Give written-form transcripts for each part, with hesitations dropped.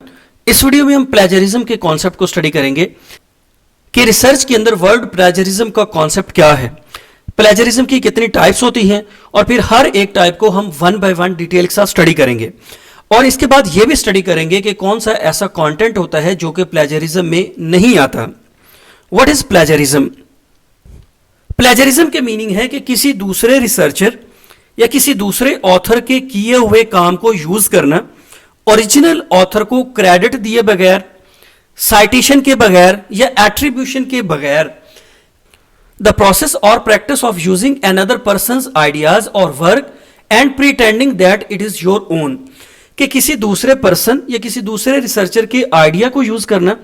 इस वीडियो में हम प्लेजरिज्म के कॉन्सेप्ट को स्टडी करेंगे कि रिसर्च के अंदर वर्ड प्लेजरिज्म का कॉन्सेप्ट क्या है, प्लेजरिज्म की कितनी टाइप्स होती हैं और फिर हर एक टाइप को हम वन बाय वन डिटेल के साथ स्टडी करेंगे। और इसके बाद यह भी स्टडी करेंगे कि कौन सा ऐसा कंटेंट होता है जो कि प्लेजरिज्म में नहीं आता। What is plagiarism? प्लेजरिज्म के मीनिंग है कि किसी दूसरे रिसर्चर या किसी दूसरे ऑथर के किए हुए काम को यूज करना, ओरिजिनल ऑथर को क्रेडिट दिए बगैर, साइटेशन के बगैर या एट्रीब्यूशन के बगैर, द प्रोसेस और practice of using another person's ideas और work and pretending that it is your own. कि किसी दूसरे पर्सन या किसी दूसरे रिसर्चर के आइडिया को यूज करना,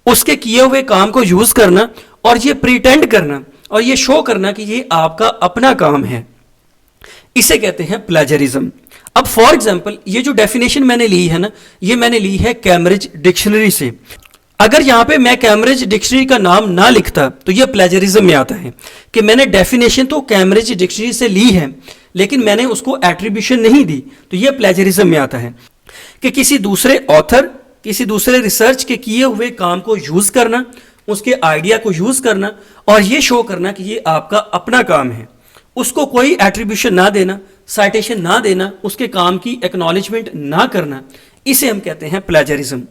उसके किए हुए काम को यूज करना और ये प्रीटेंड करना और ये शो करना कि ये आपका अपना काम है, इसे कहते हैं प्लेजरिज्म। अब फॉर एग्जाम्पल ये जो डेफिनेशन मैंने ली है ना, ये मैंने ली है कैम्ब्रिज डिक्शनरी से। अगर यहां पे मैं कैम्ब्रिज डिक्शनरी का नाम ना लिखता तो ये प्लेजरिज्म में आता है कि मैंने डेफिनेशन तो कैम्ब्रिज डिक्शनरी से ली है लेकिन मैंने उसको एट्रीब्यूशन नहीं दी, तो ये प्लेजरिज्म में आता है कि किसी दूसरे ऑथर, किसी दूसरे रिसर्च के किए हुए काम को यूज करना, उसके आइडिया को यूज करना और ये शो करना कि ये आपका अपना काम है, उसको कोई एट्रीब्यूशन ना देना, साइटेशन ना देना, उसके काम की एक्नॉलेजमेंट ना करना, इसे हम कहते हैं प्लेजरिज्म।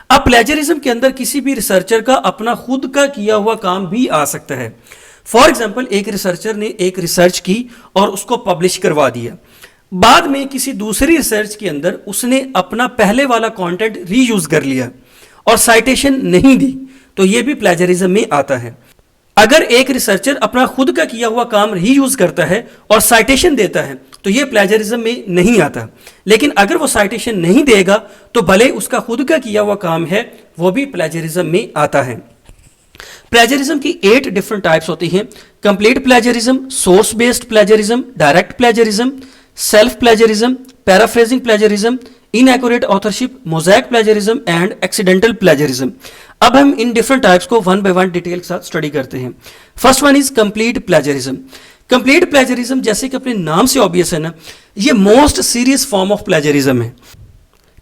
अब प्लेजरिज्म के अंदर किसी भी रिसर्चर का अपना खुद का किया हुआ काम भी आ सकता है। फॉर एग्जाम्पल एक रिसर्चर ने एक रिसर्च की और उसको पब्लिश करवा दिया, बाद में किसी दूसरी रिसर्च के अंदर उसने अपना पहले वाला कंटेंट रीयूज कर लिया और साइटेशन नहीं दी, तो यह भी प्लेजरिज्म में आता है। अगर एक रिसर्चर अपना खुद का किया हुआ काम रीयूज करता है और साइटेशन देता है तो यह प्लेजरिज्म में नहीं आता, लेकिन अगर वो साइटेशन नहीं देगा तो भले उसका खुद का किया हुआ काम है वो भी प्लेजरिज्म में आता है। प्लेजरिज्म की 8 डिफरेंट टाइप्स होती हैं। Complete plagiarism, source based plagiarism, direct plagiarism, self plagiarism, paraphrasing plagiarism, inaccurate authorship, mosaic plagiarism and accidental plagiarism. अब हम इन डिफरेंट टाइप्स को वन बाय वन डिटेल के साथ स्टडी करते हैं। First one is complete plagiarism. Complete plagiarism जैसे कि अपने नाम से ऑब्वियस है ना, ये most serious form of plagiarism है।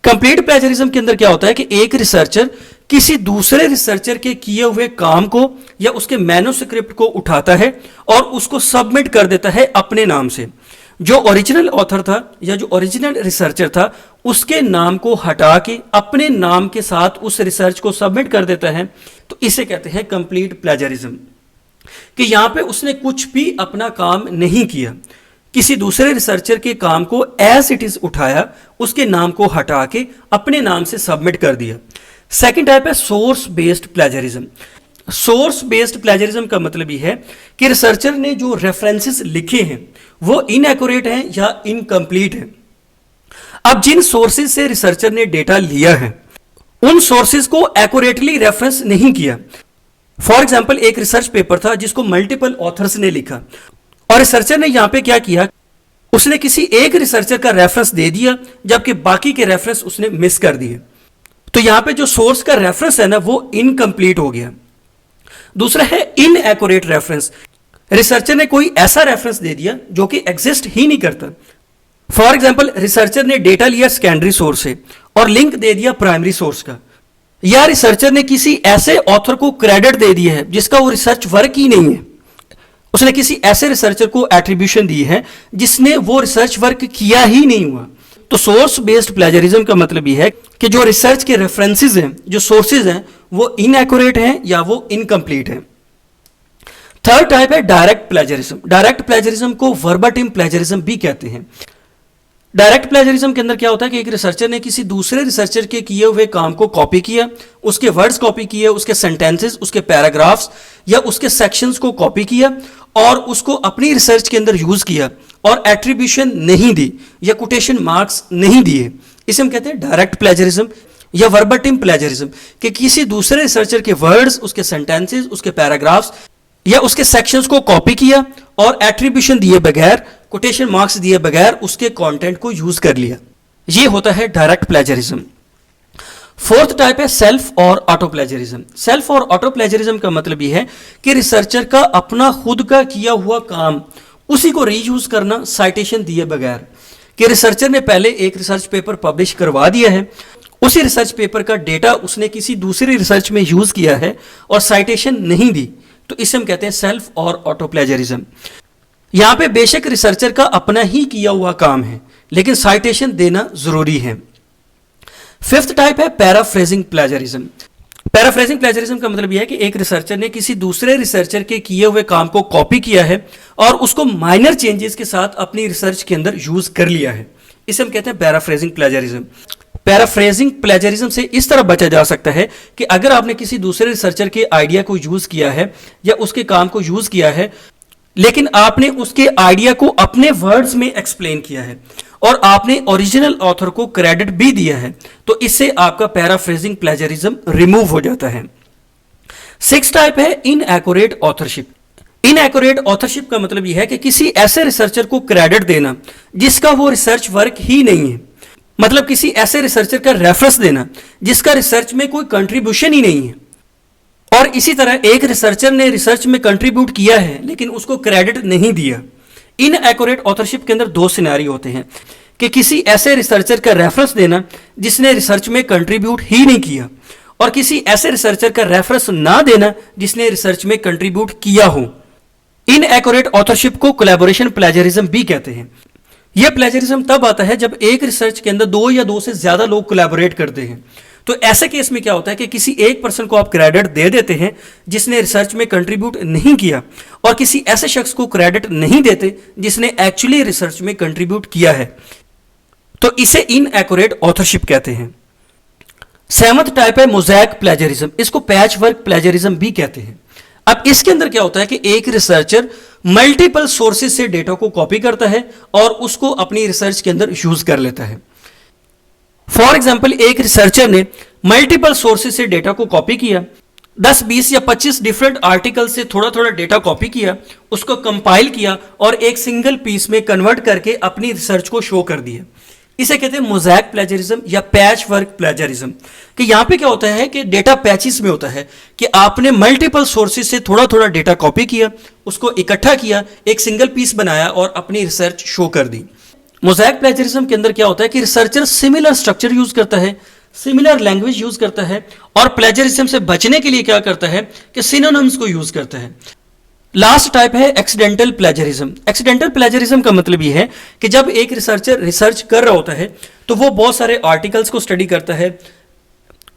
कंप्लीट प्लेजरिज्म के अंदर क्या होता है कि एक रिसर्चर किसी दूसरे रिसर्चर के किए हुए काम को या उसके मैन्युस्क्रिप्ट को उठाता है और उसको सबमिट कर देता है अपने नाम से। जो ओरिजिनल ऑथर था या जो ओरिजिनल रिसर्चर था उसके नाम को हटा के अपने नाम के साथ उस रिसर्च को सबमिट कर देता है, तो इसे कहते हैं कंप्लीट प्लेजरिज्म। कि यहां पे उसने कुछ भी अपना काम नहीं किया, किसी दूसरे रिसर्चर के काम को एज इट इज उठाया, उसके नाम को हटा के अपने नाम से सबमिट कर दिया। सेकंड टाइप है source based plagiarism. Source based plagiarism का मतलब यह है कि रिसर्चर ने जो रेफरेंसेस लिखे हैं वो इनएक्यूरेट हैं या इनकम्प्लीट हैं। अब जिन सोर्सेज से रिसर्चर ने डेटा लिया है उन सोर्सेज को एक्यूरेटली रेफरेंस नहीं किया। फॉर एग्जाम्पल एक रिसर्च पेपर था जिसको मल्टीपल ऑथर्स ने लिखा और रिसर्चर ने यहां पे क्या किया, उसने किसी एक रिसर्चर का रेफरेंस दे दिया जबकि बाकी के रेफरेंस उसने मिस कर दिए, तो यहां पे जो सोर्स का रेफरेंस है ना वो इनकम्प्लीट हो गया। दूसरा है इनएक्यूरेट रेफरेंस। रिसर्चर ने कोई ऐसा रेफरेंस दे दिया जो कि एग्जिस्ट ही नहीं करता। फॉर एग्जाम्पल रिसर्चर ने डेटा लिया सेकेंडरी सोर्स से और लिंक दे दिया प्राइमरी सोर्स का, या रिसर्चर ने किसी ऐसे ऑथर को क्रेडिट दे दिया है जिसका वो रिसर्च वर्क ही नहीं है, उसने किसी ऐसे रिसर्चर को एट्रीब्यूशन दी है जिसने वो रिसर्च वर्क किया ही नहीं हुआ। तो सोर्स बेस्ड प्लेजरिज्म का मतलब यह है कि जो रिसर्च के रेफरेंसेस हैं, जो सोर्सेज हैं, वो इनएक्यूरेट हैं या वो इनकम्प्लीट हैं। थर्ड टाइप है डायरेक्ट प्लेजरिज्म। डायरेक्ट प्लेजरिज्म को वर्बाटिम प्लेजरिज्म भी कहते हैं। डायरेक्ट प्लेजरिज्म के अंदर क्या होता है कि एक रिसर्चर ने किसी दूसरे रिसर्चर के किए हुए काम को कॉपी किया, उसके वर्ड्स कॉपी किए, उसके सेंटेंसेस, उसके पैराग्राफ्स या उसके सेक्शंस को कॉपी किया और उसको अपनी रिसर्च के अंदर यूज किया और एट्रीब्यूशन नहीं दी या कोटेशन मार्क्स नहीं दिए, इसे हम कहते हैं डायरेक्ट प्लेजरिज्म या वर्बाटिम प्लेजरिज्म। कि किसी दूसरे रिसर्चर के वर्ड्स, उसके सेंटेंसेस, उसके पैराग्राफ्स या उसके सेक्शंस को कॉपी किया और एट्रीब्यूशन दिए बगैर, कोटेशन मार्क्स दिए बगैर उसके कंटेंट को यूज कर लिया, ये होता है डायरेक्ट प्लेजरिज्म। फोर्थ टाइप है सेल्फ और ऑटो प्लेजरिज्म। सेल्फ और ऑटो प्लेजरिज्म का मतलब यह है कि रिसर्चर का अपना खुद का किया हुआ काम उसी को रीयूज करना साइटेशन दिए बगैर। कि रिसर्चर ने पहले एक रिसर्च पेपर पब्लिश करवा दिया है, उसी रिसर्च पेपर का डेटा उसने किसी दूसरी रिसर्च में यूज किया है और साइटेशन नहीं दी, तो इसे हम कहते हैं सेल्फ और ऑटो प्लेजरिज्म। यहां पे बेशक रिसर्चर का अपना ही किया हुआ काम है, लेकिन साइटेशन देना जरूरी है। फिफ्थ टाइप है पैराफ्रेजिंग प्लेजरिज्म। पैराफ्रेजिंग प्लेजरिज्म का मतलब यह है कि एक रिसर्चर ने किसी दूसरे रिसर्चर के किए हुए काम को कॉपी किया है और उसको माइनर चेंजेस के साथ अपनी रिसर्च के अंदर यूज कर लिया है, इसे हम कहते हैं पैराफ्रेजिंग प्लेजरिज्म। पैराफ्रेजिंग प्लेजरिज्म से इस तरह बचा जा सकता है कि अगर आपने किसी दूसरे रिसर्चर के आइडिया को यूज किया है या उसके काम को यूज किया है, लेकिन आपने उसके आइडिया को अपने वर्ड्स में एक्सप्लेन किया है और आपने ओरिजिनल ऑथर को क्रेडिट भी दिया है, तो इससे आपका पैराफ्रेजिंग प्लेजरिज्म रिमूव हो जाता है। सिक्स टाइप है इनएक्यूरेट ऑथरशिप। इनएक्यूरेट ऑथरशिप का मतलब यह है कि किसी ऐसे रिसर्चर को क्रेडिट देना जिसका वो रिसर्च वर्क ही नहीं है, मतलब किसी ऐसे रिसर्चर का रेफरेंस देना जिसका रिसर्च में कोई कंट्रीब्यूशन ही नहीं है। और इसी तरह एक रिसर्चर ने रिसर्च में कंट्रीब्यूट किया है लेकिन उसको क्रेडिट नहीं दिया। इनएक्यूरेट ऑथरशिप के अंदर दो सिनेरियो होते हैं कि किसी ऐसे रिसर्चर का रेफरेंस देना जिसने रिसर्च में कंट्रीब्यूट ही नहीं किया, और किसी ऐसे रिसर्चर का रेफरेंस ना देना जिसने रिसर्च में कंट्रीब्यूट किया हो। इनएक्यूरेट ऑथरशिप को कोलैबोरेशन प्लेजरिज्म भी कहते हैं। यह प्लेजरिज्म तब आता है जब एक रिसर्च के अंदर दो या दो से ज्यादा लोग कोलैबोरेट करते हैं। तो ऐसे केस में क्या होता है कि किसी एक पर्सन को आप क्रेडिट दे देते हैं जिसने रिसर्च में कंट्रीब्यूट नहीं किया, और किसी ऐसे शख्स को क्रेडिट नहीं देते जिसने एक्चुअली रिसर्च में कंट्रीब्यूट किया है, तो इसे इनएक्यूरेट ऑथरशिप कहते हैं। सेवंथ टाइप है मोज़ैक प्लेजरिज्म। इसको पैच वर्क प्लेजरिज्म भी कहते हैं। अब इसके अंदर क्या होता है कि एक रिसर्चर मल्टीपल सोर्सेज से डेटा को कॉपी करता है और उसको अपनी रिसर्च के अंदर यूज कर लेता है। फॉर एग्जाम्पल, एक रिसर्चर ने मल्टीपल सोर्सेज से डेटा को कॉपी किया, 10, 20 या 25 डिफरेंट आर्टिकल से थोड़ा थोड़ा डेटा कॉपी किया, उसको कंपाइल किया और एक सिंगल पीस में कन्वर्ट करके अपनी रिसर्च को शो कर दिया। इसे कहते हैं मोज़ैक प्लेजरिज्म या पैच वर्क प्लेजरिज्म। कि यहां पे क्या होता है कि डेटा पैचेस में होता है कि आपने मल्टीपल सोर्सेज से थोड़ा थोड़ा डेटा कॉपी किया, उसको इकट्ठा किया, एक सिंगल पीस बनाया और अपनी रिसर्च शो कर दी। मोज़ैक प्लेजरिज्म के अंदर क्या होता है कि रिसर्चर सिमिलर स्ट्रक्चर यूज करता है, सिमिलर लैंग्वेज यूज करता है, और प्लेजरिज्म से बचने के लिए क्या करता है कि सिनोनिम्स को यूज करता है। लास्ट टाइप है एक्सीडेंटल प्लेजरिज्म। एक्सीडेंटल प्लेजरिज्म का मतलब यह है कि जब एक रिसर्चर रिसर्च कर रहा होता है तो वो बहुत सारे आर्टिकल्स को स्टडी करता है,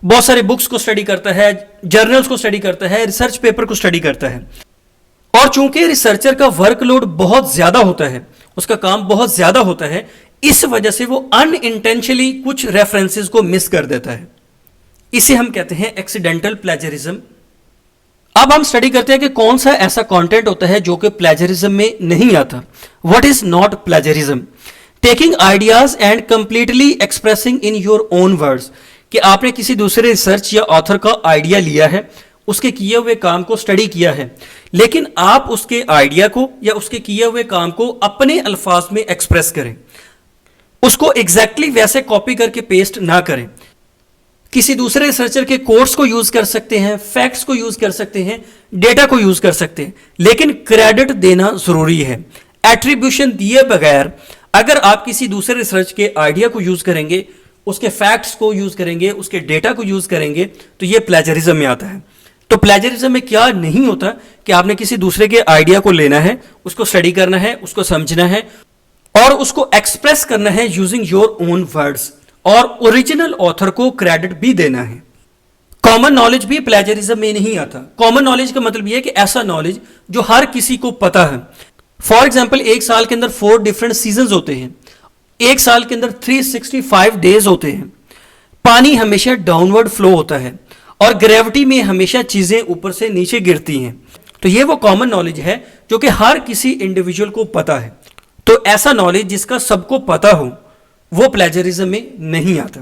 बहुत सारे बुक्स को स्टडी करता है, जर्नल्स को स्टडी करता है, रिसर्च पेपर को स्टडी करता है, और चूंकि रिसर्चर का वर्कलोड बहुत ज्यादा होता है, उसका काम बहुत ज्यादा होता है, इस वजह से वो अनइंटेंशनली कुछ रेफरेंसेस को मिस कर देता है। इसे हम कहते हैं एक्सीडेंटल प्लेजरिज्म। अब हम स्टडी करते हैं कि कौन सा ऐसा कंटेंट होता है जो कि प्लेजरिज्म में नहीं आता। What is not plagiarism? Taking ideas and completely expressing in your own words. कि आपने किसी दूसरे रिसर्च या ऑथर का आइडिया लिया है, उसके किए हुए काम को स्टडी किया है, लेकिन आप उसके आइडिया को या उसके किए हुए काम को अपने अल्फाज में एक्सप्रेस करें, उसको एग्जैक्टली वैसे कॉपी करके पेस्ट ना करें। किसी दूसरे रिसर्चर के कोर्स को यूज कर सकते हैं, फैक्ट्स को यूज कर सकते हैं, डेटा को यूज कर सकते हैं, लेकिन क्रेडिट देना जरूरी है। एट्रीब्यूशन दिए बगैर अगर आप किसी दूसरे रिसर्च के आइडिया को यूज करेंगे, उसके फैक्ट्स को यूज करेंगे, उसके डेटा को यूज करेंगे, तो ये प्लेजरिज्म में आता है। तो प्लेजरिज्म में क्या नहीं होता कि आपने किसी दूसरे के आइडिया को लेना है, उसको स्टडी करना है, उसको समझना है और उसको एक्सप्रेस करना है यूजिंग योर ओन वर्ड्स, और ओरिजिनल ऑथर को क्रेडिट भी देना है। कॉमन नॉलेज भी प्लेजरिज्म में नहीं आता। कॉमन नॉलेज का मतलब यह है कि ऐसा नॉलेज जो हर किसी को पता है। फॉर एग्जाम्पल, एक साल के अंदर 4 डिफरेंट सीजन होते हैं, एक साल के अंदर 365 डेज होते हैं, पानी हमेशा डाउनवर्ड फ्लो होता है और ग्रेविटी में हमेशा चीजें ऊपर से नीचे गिरती हैं। तो ये वो कॉमन नॉलेज है जो कि हर किसी इंडिविजुअल को पता है। तो ऐसा नॉलेज जिसका सबको पता हो वो प्लेजरिज्म में नहीं आता।